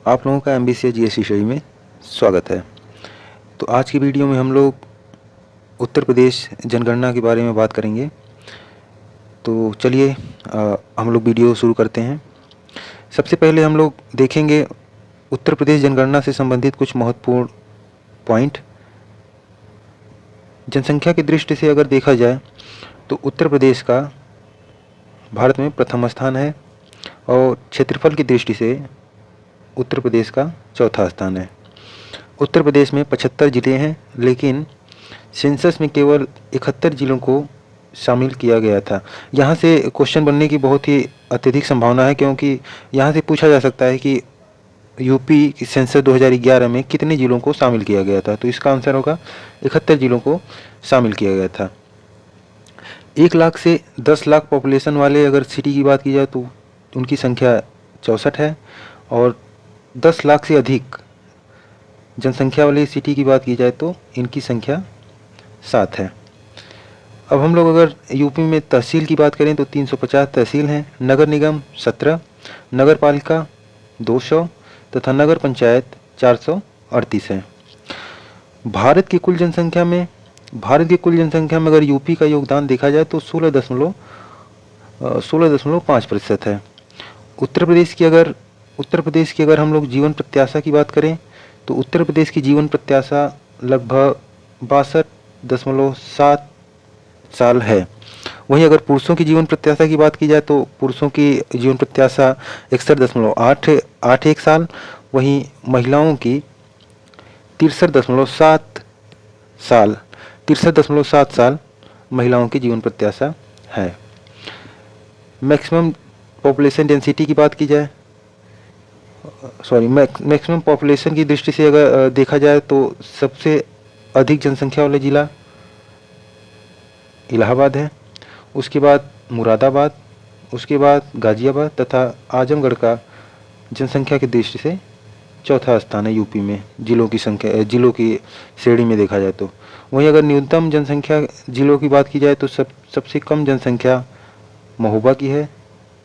आप लोगों का MBCA GST स्टडी में स्वागत है। तो आज की वीडियो में हम लोग उत्तर प्रदेश जनगणना के बारे में बात करेंगे। तो चलिए हम लोग वीडियो शुरू करते हैं। सबसे पहले हम लोग देखेंगे उत्तर प्रदेश जनगणना से संबंधित कुछ महत्वपूर्ण पॉइंट। जनसंख्या की दृष्टि से अगर देखा जाए तो उत्तर प्रदेश का भारत में प्रथम स्थान है और क्षेत्रफल की दृष्टि से उत्तर प्रदेश का चौथा स्थान है। उत्तर प्रदेश में 75 ज़िले हैं, लेकिन सेंसस में केवल 71 ज़िलों को शामिल किया गया था। यहाँ से क्वेश्चन बनने की बहुत ही अत्यधिक संभावना है, क्योंकि यहाँ से पूछा जा सकता है कि यूपी की सेंसस 2011 में कितने ज़िलों को शामिल किया गया था। तो इसका आंसर होगा 71 ज़िलों को शामिल किया गया था। 1 लाख से 10 लाख पॉपुलेशन वाले अगर सिटी की बात की जाए तो उनकी संख्या 64 है, और 10 लाख से अधिक जनसंख्या वाली सिटी की बात की जाए तो इनकी संख्या 7 है। अब हम लोग अगर यूपी में तहसील की बात करें तो 350 तहसील हैं, नगर निगम 17, नगर पालिका 200 तथा नगर पंचायत 438 है। भारत की कुल जनसंख्या में अगर यूपी का योगदान देखा जाए तो 16.5% है। उत्तर प्रदेश की अगर हम लोग जीवन प्रत्याशा की बात करें तो उत्तर प्रदेश की जीवन प्रत्याशा लगभग 62.7 साल है। वहीं अगर पुरुषों की जीवन प्रत्याशा की बात की जाए तो पुरुषों की जीवन प्रत्याशा 61.81 साल, वहीं महिलाओं की 63.7 साल महिलाओं की जीवन प्रत्याशा है। मैक्सिमम पॉपुलेशन डेंसिटी की बात की जाए, मैक्सिमम पॉपुलेशन की दृष्टि से अगर देखा जाए तो सबसे अधिक जनसंख्या वाला जिला इलाहाबाद है, उसके बाद मुरादाबाद, उसके बाद गाजियाबाद तथा आजमगढ़ का जनसंख्या की दृष्टि से चौथा स्थान है यूपी में जिलों की श्रेणी में देखा जाए तो। वहीं अगर न्यूनतम जनसंख्या जिलों की बात की जाए तो सबसे कम जनसंख्या महोबा की है,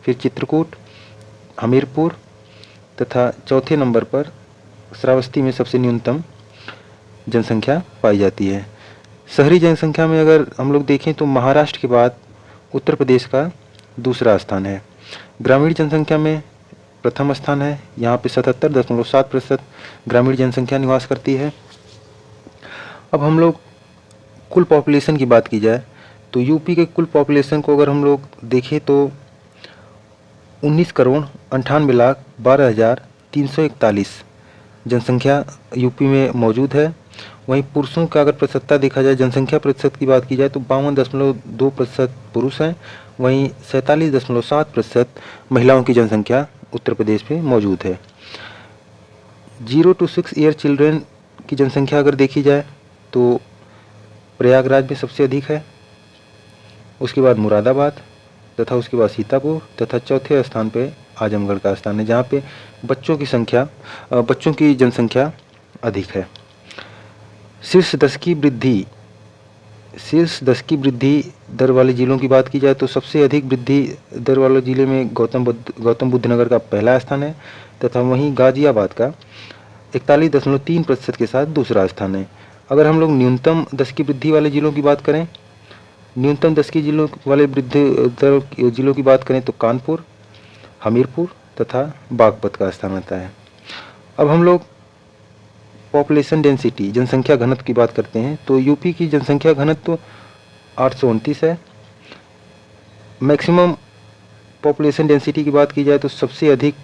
फिर चित्रकूट, हमीरपुर तथा चौथे नंबर पर श्रावस्ती में सबसे न्यूनतम जनसंख्या पाई जाती है। शहरी जनसंख्या में अगर हम लोग देखें तो महाराष्ट्र के बाद उत्तर प्रदेश का दूसरा स्थान है। ग्रामीण जनसंख्या में प्रथम स्थान है, यहाँ पे 77.7% ग्रामीण जनसंख्या निवास करती है। अब हम लोग कुल पॉपुलेशन की बात की जाए तो यूपी के कुल पॉपुलेशन को अगर हम लोग देखें तो 19,98,12,341 जनसंख्या यूपी में मौजूद है। वहीं पुरुषों का अगर प्रतिशतता देखा जाए, जनसंख्या प्रतिशत की बात की जाए तो 52.2% पुरुष हैं, वहीं 47.7% महिलाओं की जनसंख्या उत्तर प्रदेश में मौजूद है। 0 to 6 ईयर चिल्ड्रेन की जनसंख्या अगर देखी जाए तो प्रयागराज में सबसे अधिक है, उसके बाद मुरादाबाद तथा उसके बाद सीतापुर तथा चौथे स्थान पे आजमगढ़ का स्थान है, जहाँ पे बच्चों की जनसंख्या अधिक है। शीर्ष 10 की वृद्धि दर वाले जिलों की बात की जाए तो सबसे अधिक वृद्धि दर वाले जिले में गौतम बुद्ध नगर का पहला स्थान है, तथा वहीं गाजियाबाद का 41.3% के साथ दूसरा स्थान है। अगर हम लोग न्यूनतम 10 की वृद्धि वाले जिलों की बात करें, न्यूनतम 10 की जिलों वाले वृद्धि दर जिलों की बात करें तो कानपुर, हमीरपुर तथा बागपत का स्थान आता है। अब हम लोग पॉपुलेशन डेंसिटी जनसंख्या घनत्व की बात करते हैं तो यूपी की जनसंख्या घनत्व 829 है। मैक्सिमम पॉपुलेशन डेंसिटी की बात की जाए तो सबसे अधिक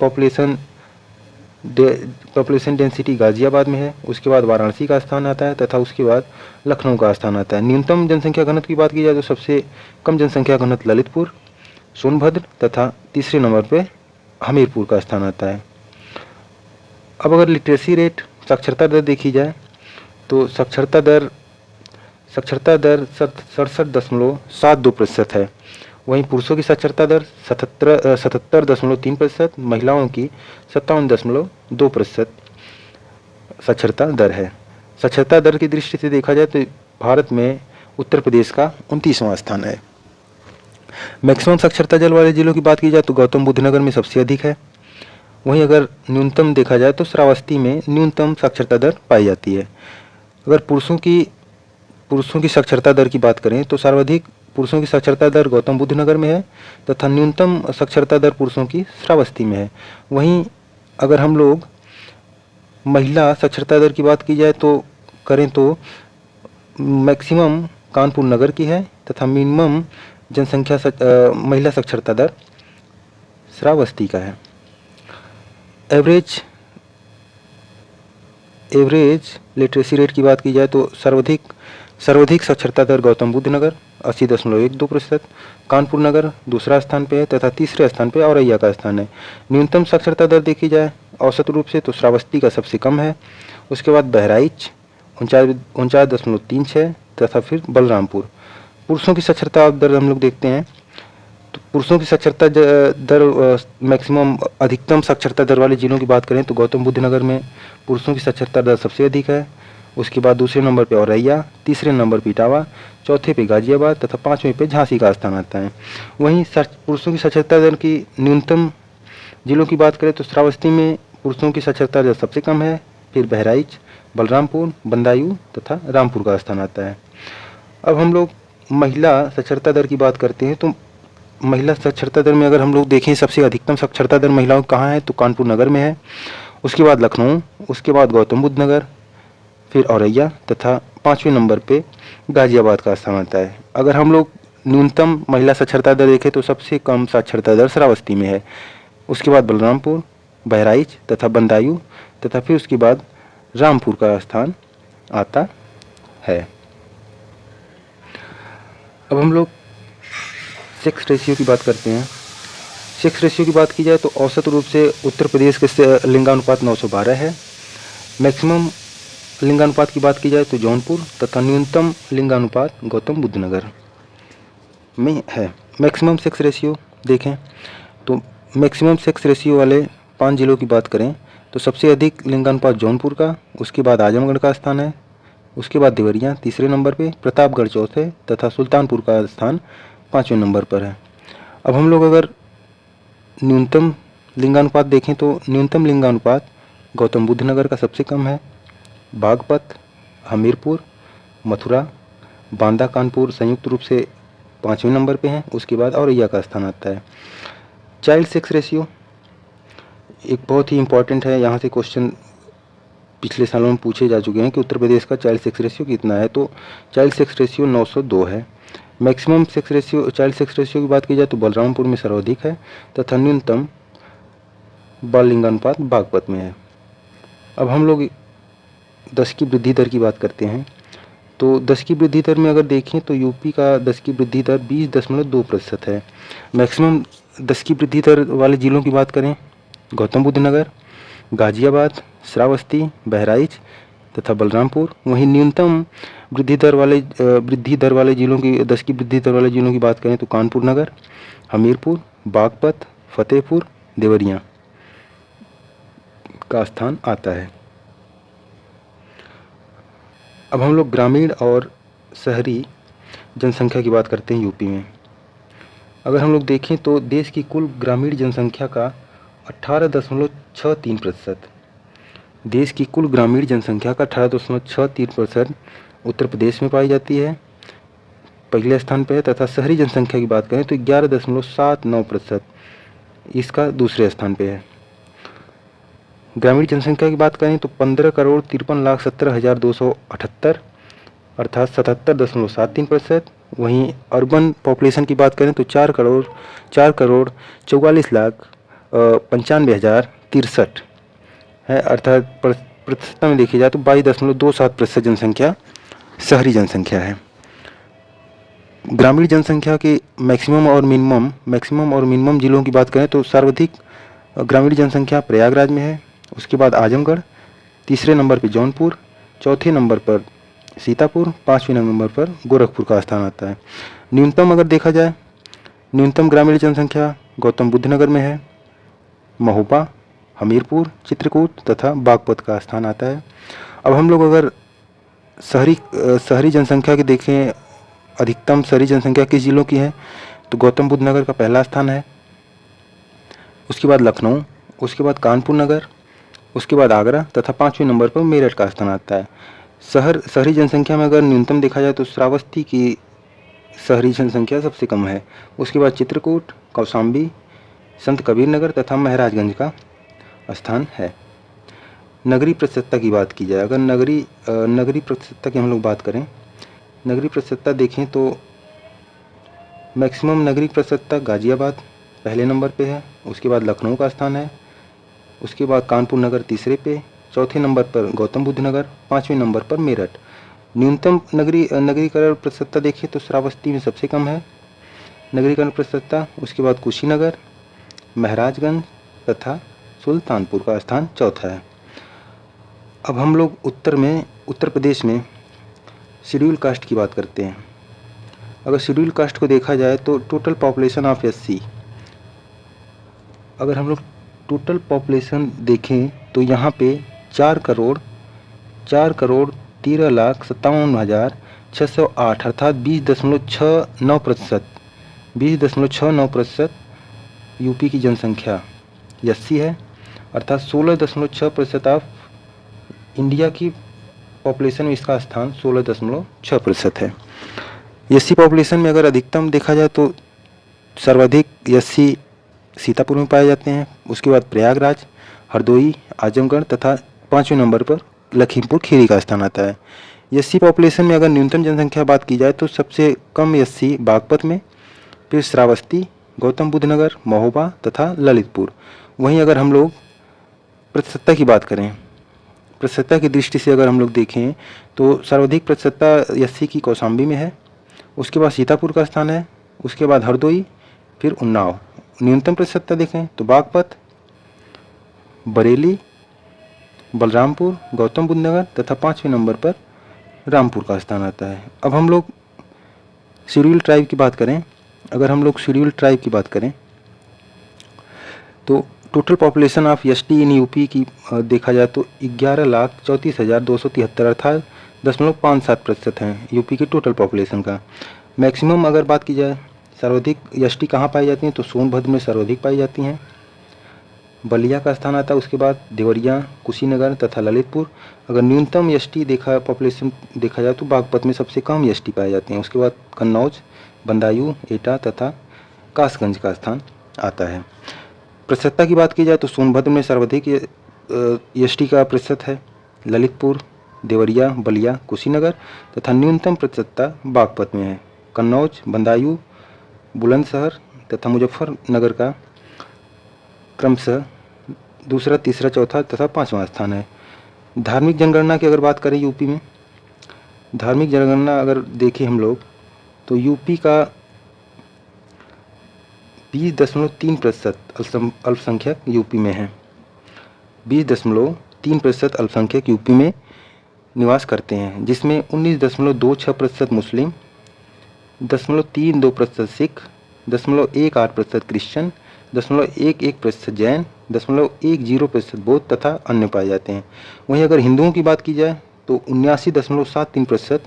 पॉपुलेशन डेंसिटी गाजियाबाद में है, उसके बाद वाराणसी का स्थान आता है तथा उसके बाद लखनऊ का स्थान आता है। न्यूनतम जनसंख्या घनत्व की बात की जाए तो सबसे कम जनसंख्या घनत्व ललितपुर, सोनभद्र तथा तीसरे नंबर पे हमीरपुर का स्थान आता है। अब अगर लिटरेसी रेट साक्षरता दर देखी जाए तो साक्षरता दर 67.72% है। वहीं पुरुषों की साक्षरता दर 77.3%, महिलाओं की 57.2% साक्षरता दर है। साक्षरता दर की दृष्टि से देखा जाए तो भारत में उत्तर प्रदेश का 29वां स्थान है। मैक्सिमम साक्षरता दर वाले जिलों की बात की जाए तो गौतम बुद्ध नगर में सबसे अधिक है, वहीं अगर न्यूनतम देखा जाए तो श्रावस्ती में न्यूनतम साक्षरता दर पाई जाती है। अगर पुरुषों की साक्षरता दर की बात करें तो सर्वाधिक पुरुषों की साक्षरता दर गौतम बुद्ध नगर में है तथा न्यूनतम साक्षरता दर पुरुषों की श्रावस्ती में है। वहीं अगर हम लोग महिला साक्षरता दर की बात की जाए तो करें तो मैक्सिमम कानपुर नगर की है तथा मिनिमम जनसंख्या महिला साक्षरता दर श्रावस्ती का है। एवरेज लिटरेसी रेट की बात की जाए तो सर्वाधिक साक्षरता दर गौतम बुद्ध नगर 80.12%, कानपुर नगर दूसरा स्थान पे है तथा तीसरे स्थान पे औरैया का स्थान है। न्यूनतम साक्षरता दर देखी जाए औसत रूप से तो श्रावस्ती का सबसे कम है, उसके बाद बहराइच 49.36 तथा फिर बलरामपुर। पुरुषों की साक्षरता दर हम लोग देखते हैं तो पुरुषों की साक्षरता दर मैक्सिमम अधिकतम साक्षरता दर वाले जिलों की बात करें तो गौतम बुद्ध नगर में पुरुषों की साक्षरता दर सबसे अधिक है, उसके बाद दूसरे नंबर पे औरैया, तीसरे नंबर पे इटावा, चौथे पे गाजियाबाद तथा पाँचवें पे झांसी का स्थान आता है। वहीं पुरुषों की साक्षरता दर की न्यूनतम जिलों की बात करें तो श्रावस्ती में पुरुषों की साक्षरता दर सबसे कम है, फिर बहराइच, बलरामपुर, बदायूं तथा रामपुर का स्थान आता है। अब हम लोग महिला साक्षरता दर की बात करते हैं तो महिला साक्षरता दर में अगर हम लोग देखें सबसे अधिकतम साक्षरता दर महिलाओं कहाँ है तो कानपुर नगर में है, उसके बाद लखनऊ, उसके बाद गौतम बुद्ध नगर, फिर औरैया तथा पाँचवें नंबर पे गाजियाबाद का स्थान आता है। अगर हम लोग न्यूनतम महिला साक्षरता दर देखें तो सबसे कम साक्षरता दर श्रावस्ती में है, उसके बाद बलरामपुर, बहराइच तथा बदायूं तथा फिर उसके बाद रामपुर का स्थान आता है। अब हम लोग सेक्स रेशियो की बात करते हैं। सेक्स रेशियो की बात की जाए तो औसत रूप से उत्तर प्रदेश के लिंगानुपात 912 है। मैक्सिमम लिंगानुपात की बात की जाए तो जौनपुर तथा न्यूनतम लिंगानुपात गौतम बुद्ध नगर में है। मैक्सिमम सेक्स रेशियो देखें तो मैक्सिमम सेक्स रेशियो वाले 5 जिलों की बात करें तो सबसे अधिक लिंगानुपात जौनपुर का, उसके बाद आजमगढ़ का स्थान है, उसके बाद देवरिया तीसरे नंबर पे, प्रतापगढ़ चौथे तथा सुल्तानपुर का स्थान 5वें नंबर पर है। अब हम लोग अगर न्यूनतम लिंगानुपात देखें तो न्यूनतम लिंगानुपात गौतम बुद्ध नगर का सबसे कम है, बागपत, हमीरपुर, मथुरा, बांदा, कानपुर संयुक्त रूप से 5वें नंबर पे हैं, उसके बाद औरैया का स्थान आता है। चाइल्ड सेक्स रेशियो एक बहुत ही इम्पॉर्टेंट है, यहाँ से क्वेश्चन पिछले सालों में पूछे जा चुके हैं कि उत्तर प्रदेश का चाइल्ड सेक्स रेशियो कितना है, तो चाइल्ड सेक्स रेशियो 902 है। Maximum sex ratio child sex ratio की बात की जाए तो बलरामपुर में सर्वाधिक है तथा न्यूनतम बाल लिंगानुपात बागपत में है। अब हम लोग 10 की वृद्धि दर की बात करते हैं तो 10 की वृद्धि दर में अगर देखें तो यूपी का 10 की वृद्धि दर 20.2% है। मैक्सिमम 10 की वृद्धि दर वाले जिलों की बात करें गौतम बुद्ध नगर, गाजियाबाद, श्रावस्ती, बहराइच तथा बलरामपुर। वहीं न्यूनतम वृद्धि दर वाले जिलों की 10 की वृद्धि दर वाले जिलों की बात करें तो कानपुर नगर, हमीरपुर, बागपत, फतेहपुर, देवरिया का स्थान आता है। अब हम लोग ग्रामीण और शहरी जनसंख्या की बात करते हैं यूपी में। अगर हम लोग देखें तो देश की कुल ग्रामीण जनसंख्या का 18.63%, देश की कुल ग्रामीण जनसंख्या का 18.63% उत्तर प्रदेश में पाई जाती है, पहले स्थान पर है, तथा शहरी जनसंख्या की बात करें तो 11.79% इसका दूसरे स्थान पे है। ग्रामीण जनसंख्या की बात करें तो 15,53,17,278 अर्थात 77.73%। वहीं अर्बन पॉपुलेशन की बात करें तो 4,95,95,63 है, अर्थात प्रतिशत में देखी जाए तो 22.27% जनसंख्या शहरी जनसंख्या है। ग्रामीण जनसंख्या के मैक्सिमम और मिनिमम जिलों की बात करें तो सर्वाधिक ग्रामीण जनसंख्या प्रयागराज में है, उसके बाद आजमगढ़, तीसरे नंबर पर जौनपुर, चौथे नंबर पर सीतापुर, 5वें नंबर पर गोरखपुर का स्थान आता है। न्यूनतम अगर देखा जाए, न्यूनतम ग्रामीण जनसंख्या गौतम बुद्ध नगर में है, महोबा, हमीरपुर, चित्रकूट तथा बागपत का स्थान आता है। अब हम लोग अगर शहरी जनसंख्या की देखें, अधिकतम शहरी जनसंख्या किस जिलों की है तो गौतम बुद्ध नगर का पहला स्थान है, उसके बाद लखनऊ, उसके बाद कानपुर नगर, उसके बाद आगरा तथा 5वें नंबर पर मेरठ का स्थान आता है। शहरी जनसंख्या में अगर न्यूनतम देखा जाए तो श्रावस्ती की शहरी जनसंख्या सबसे कम है। उसके बाद चित्रकूट, कौशाम्बी, संत कबीर नगर तथा महाराजगंज का स्थान है। नगरीय प्रतिशतता की बात की जाए, अगर नगरीय प्रतिशतता की हम लोग बात करें, नगरीय प्रतिशतता देखें तो मैक्सिमम नगरीय प्रतिशतता गाजियाबाद पहले नंबर पे है। उसके बाद लखनऊ का स्थान है। उसके बाद कानपुर नगर तीसरे पे, चौथे नंबर पर गौतम बुद्ध नगर, 5वें नंबर पर मेरठ। न्यूनतम नगरीकरण प्रतिशतता देखिए तो श्रावस्ती में सबसे कम है नगरीकरण प्रतिशतता। उसके बाद कुशीनगर, महाराजगंज तथा सुल्तानपुर का स्थान चौथा है। अब हम लोग उत्तर प्रदेश में शेड्यूल कास्ट की बात करते हैं। अगर शेड्यूल कास्ट को देखा जाए तो टोटल पॉपुलेशन ऑफ एससी, अगर हम लोग टोटल पॉपुलेशन देखें तो यहाँ पे 4,13,57,608 अर्थात 20.69% यूपी की जनसंख्या एससी है, अर्थात 16.6% ऑफ इंडिया की पॉपुलेशन में इसका स्थान 16.6% है। एससी पॉपुलेशन में अगर अधिकतम देखा जाए तो सर्वाधिक एससी सीतापुर में पाए जाते हैं। उसके बाद प्रयागराज, हरदोई, आजमगढ़ तथा 5वें नंबर पर लखीमपुर खीरी का स्थान आता है। एससी पॉपुलेशन में अगर न्यूनतम जनसंख्या बात की जाए तो सबसे कम एससी बागपत में, फिर श्रावस्ती, गौतम बुद्ध नगर, महोबा तथा ललितपुर। वहीं अगर हम लोग प्रतिशतता की बात करें, प्रतिशतता की दृष्टि से अगर हम लोग देखें तो सर्वाधिक प्रतिशतता एससी की कौशाम्बी में है। उसके बाद सीतापुर का स्थान है। उसके बाद हरदोई, फिर उन्नाव। न्यूनतम प्रतिशतता देखें तो बागपत, बरेली, बलरामपुर, गौतम बुद्ध नगर तथा 5वें नंबर पर रामपुर का स्थान आता है। अब हम लोग शेड्यूल ट्राइब की बात करें, अगर हम लोग शेड्यूल ट्राइब की बात करें तो total population of ST in UP की देखा जाए तो 11,34,273 अर्थात 0.57% हैं यूपी की टोटल पॉपुलेशन का। मैक्सिमम अगर बात की जाए, सर्वाधिक एसटी कहाँ पाई जाती हैं तो सोनभद्र में सर्वाधिक पाई जाती हैं, बलिया का स्थान आता है। उसके बाद देवरिया, कुशीनगर तथा ललितपुर। अगर न्यूनतम एसटी पॉपुलेशन देखा जाए तो बागपत में सबसे कम एसटी पाए जाते हैं। उसके बाद कन्नौज, बदायूं, एटा तथा कासगंज का स्थान आता है। प्रतिशतता की बात की जाए तो सोनभद्र में सर्वाधिक एसटी का प्रतिशत है, ललितपुर, देवरिया, बलिया, कुशीनगर तथा न्यूनतम प्रतिशतता बागपत में है। कन्नौज, बदायूं, बुलंदशहर तथा मुजफ्फरनगर का क्रमशः दूसरा, तीसरा, चौथा तथा 5वां स्थान है। धार्मिक जनगणना की अगर बात करें यूपी में, धार्मिक जनगणना अगर देखें हम लोग तो यूपी का 20.3% अल्पसंख्यक यूपी में है। 20.3% अल्पसंख्यक यूपी में निवास करते हैं, जिसमें 19.26% मुस्लिम, 0.32% सिख, 0.18% क्रिश्चियन, 0.11% जैन, 0.10% बौद्ध तथा अन्य पाए जाते हैं। वहीं अगर हिंदुओं की बात की जाए तो 79.73%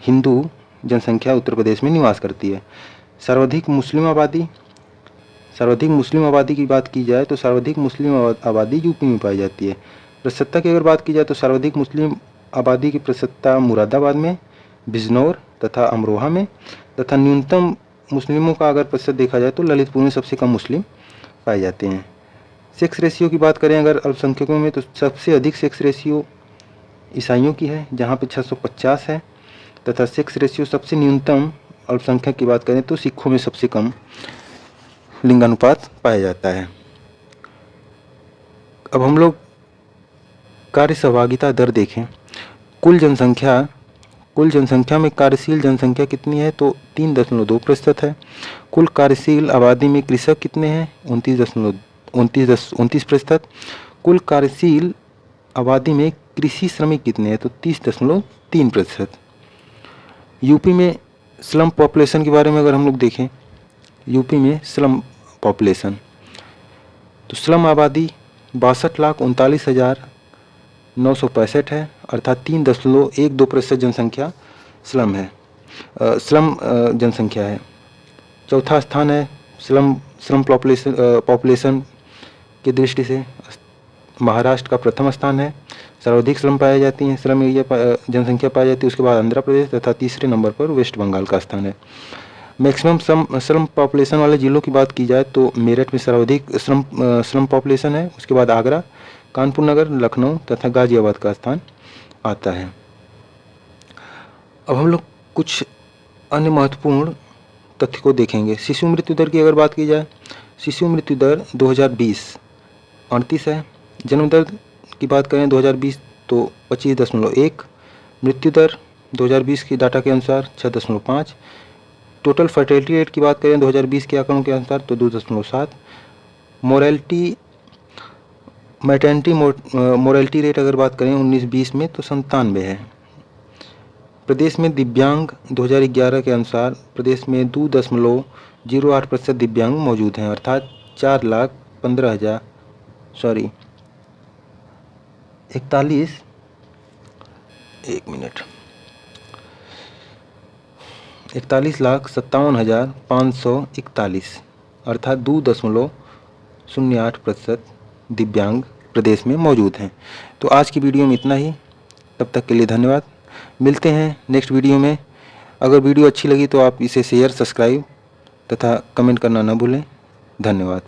हिंदू जनसंख्या उत्तर प्रदेश में निवास करती है। सर्वाधिक मुस्लिम आबादी की बात की जाए तो सर्वाधिक मुस्लिम आबादी यूपी में पाई जाती है। प्रतिशतता की अगर बात की जाए तो सर्वाधिक मुस्लिम आबादी की प्रतिशतता मुरादाबाद में, बिजनौर तथा अमरोहा में तथा न्यूनतम मुस्लिमों का अगर प्रतिशत देखा जाए तो ललितपुर में सबसे कम मुस्लिम पाए जाते हैं। सेक्स रेशियो की बात करें अगर अल्पसंख्यकों में तो सबसे अधिक सेक्स रेशियो ईसाइयों की है, जहाँ पे 650 है तथा सेक्स रेशियो सबसे न्यूनतम अल्पसंख्यक की बात करें तो सिखों में सबसे कम लिंगानुपात पाया जाता है। अब हम लोग कार्य सहभागिता दर देखें। कुल जनसंख्या में कार्यशील जनसंख्या कितनी है तो 3.2% है। कुल कार्यशील आबादी में कृषक कितने हैं 29%। कुल कार्यशील आबादी में कृषि श्रमिक कितने हैं तो 30.3%। यूपी में स्लम पॉपुलेशन के बारे में अगर हम लोग देखें, यूपी में स्लम पॉपुलेशन तो स्लम आबादी 62,39,965 है, अर्थात 3.12% जनसंख्या स्लम जनसंख्या है। चौथा स्थान है स्लम पॉपुलेशन की दृष्टि से महाराष्ट्र का प्रथम स्थान है। सर्वाधिक श्रम पाए जाती हैं, श्रम एरिया जनसंख्या पाई जाती है। उसके बाद आंध्र प्रदेश तथा तीसरे नंबर पर वेस्ट बंगाल का स्थान है। मैक्सिमम श्रम पॉपुलेशन वाले जिलों की बात की जाए तो मेरठ में सर्वाधिक श्रम पॉपुलेशन है। उसके बाद आगरा, कानपुर नगर, लखनऊ तथा गाजियाबाद का स्थान आता है। अब हम लोग कुछ अन्य महत्वपूर्ण तथ्य को देखेंगे। शिशु मृत्यु दर की अगर बात की जाए, शिशु मृत्यु दर 2020 38 है। जन्म दर की बात करें 2020 तो 25.1। मृत्यु दर 2020 की डाटा के अनुसार 6.5। टोटल फर्टिलिटी रेट की बात करें 2020 के आंकड़ों के अनुसार तो 2.7। मैटर्निटी मोरलिटी रेट अगर बात करें 19-20 में तो 97 है। प्रदेश में दिव्यांग 2011 के अनुसार प्रदेश में 2.08% दिव्यांग मौजूद हैं, अर्थात 41,57,541 अर्थात 2.08% दिव्यांग प्रदेश में मौजूद हैं। तो आज की वीडियो में इतना ही। तब तक के लिए धन्यवाद। मिलते हैं नेक्स्ट वीडियो में। अगर वीडियो अच्छी लगी तो आप इसे शेयर, सब्सक्राइब तथा कमेंट करना न भूलें। धन्यवाद।